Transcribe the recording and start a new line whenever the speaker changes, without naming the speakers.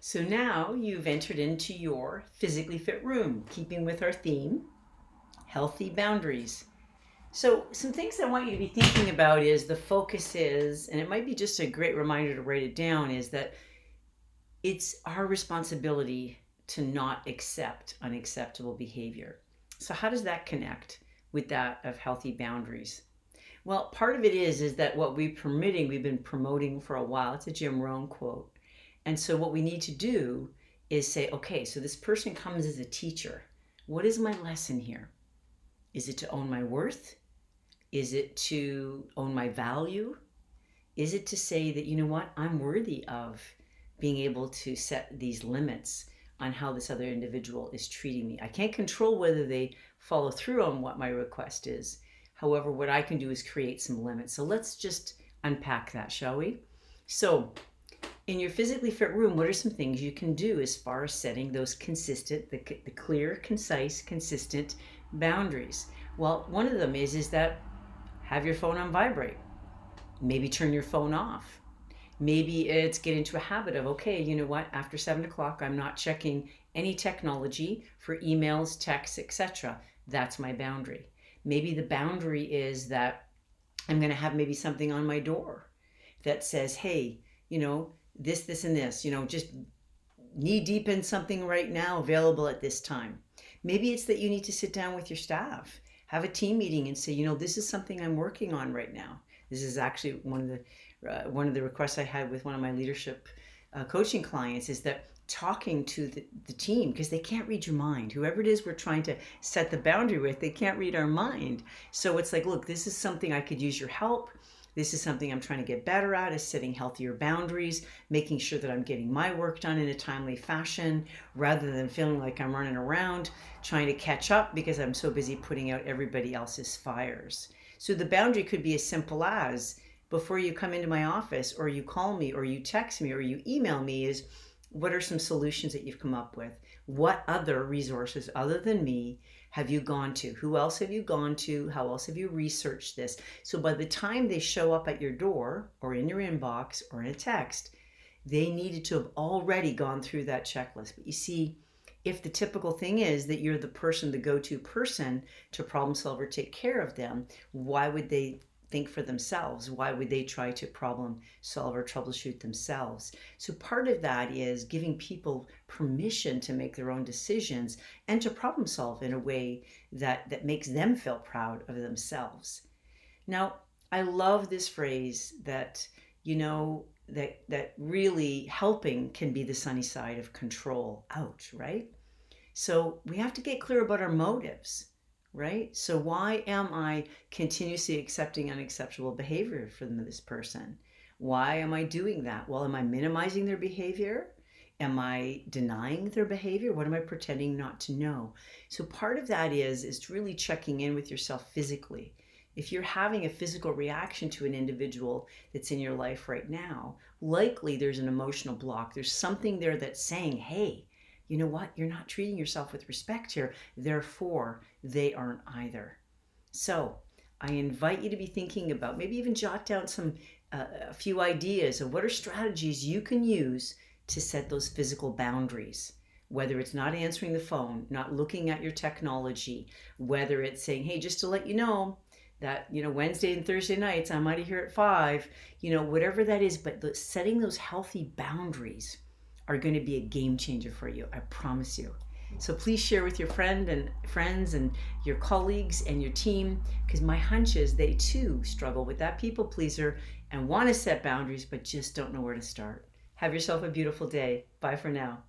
So now you've entered into your physically fit room, keeping with our theme, healthy boundaries. So, some things I want you to be thinking about is the focus is, and it might be just a great reminder to write it down, is that it's our responsibility to not accept unacceptable behavior. So, how does that connect with that of healthy boundaries? Well, part of it is that what we've been promoting for a while. It's a Jim Rohn quote. And so what we need to do is say, okay, so this person comes as a teacher. What is my lesson here? Is it to own my worth? Is it to own my value? Is it to say that, you know what, I'm worthy of being able to set these limits on how this other individual is treating me? I can't control whether they follow through on what my request is. However, what I can do is create some limits. So let's just unpack that, shall we? So, in your physically fit room, what are some things you can do as far as setting those consistent, the clear, concise, consistent boundaries? Well, one of them is that have your phone on vibrate. Maybe turn your phone off. Maybe it's get into a habit of, okay, you know what, after 7 o'clock, I'm not checking any technology for emails, texts, etc. That's my boundary. Maybe the boundary is that I'm going to have maybe something on my door that says, hey, this, and this, just knee deep in something right now available at this time. Maybe it's that you need to sit down with your staff, have a team meeting and say, this is something I'm working on right now. This is actually one of the requests I had with one of my leadership coaching clients is that talking to the team, because they can't read your mind. Whoever it is we're trying to set the boundary with, they can't read our mind. So it's like, look, this is something I could use your help. This is something I'm trying to get better at, is setting healthier boundaries, making sure that I'm getting my work done in a timely fashion rather than feeling like I'm running around trying to catch up because I'm so busy putting out everybody else's fires. So the boundary could be as simple as, before you come into my office or you call me or you text me or you email me, is what are some solutions that you've come up with? What other resources other than me have you gone to? Who else have you gone to? How else have you researched this? So by the time they show up at your door or in your inbox or in a text, they needed to have already gone through that checklist. But you see, if the typical thing is that you're the person, the go-to person to problem solve or take care of them, why would they think for themselves? Why would they try to problem solve or troubleshoot themselves? So part of that is giving people permission to make their own decisions and to problem solve in a way that makes them feel proud of themselves. Now, I love this phrase that, that really helping can be the sunny side of control. Ouch, right? So we have to get clear about our motives, right? So why am I continuously accepting unacceptable behavior from this person? Why am I doing that? Well, am I minimizing their behavior? Am I denying their behavior? What am I pretending not to know? So part of that is really checking in with yourself physically. If you're having a physical reaction to an individual that's in your life right now, likely there's an emotional block. There's something there that's saying, hey, you know what? You're not treating yourself with respect here. Therefore, they aren't either. So I invite you to be thinking about, maybe even jot down a few ideas of what are strategies you can use to set those physical boundaries. Whether it's not answering the phone, not looking at your technology, whether it's saying, hey, just to let you know that, Wednesday and Thursday nights, I'm out of here at 5, whatever that is, but setting those healthy boundaries are going to be a game changer for you. I promise you. So please share with your friends and your colleagues and your team, because my hunch is they too struggle with that people pleaser and want to set boundaries, but just don't know where to start. Have yourself a beautiful day. Bye for now.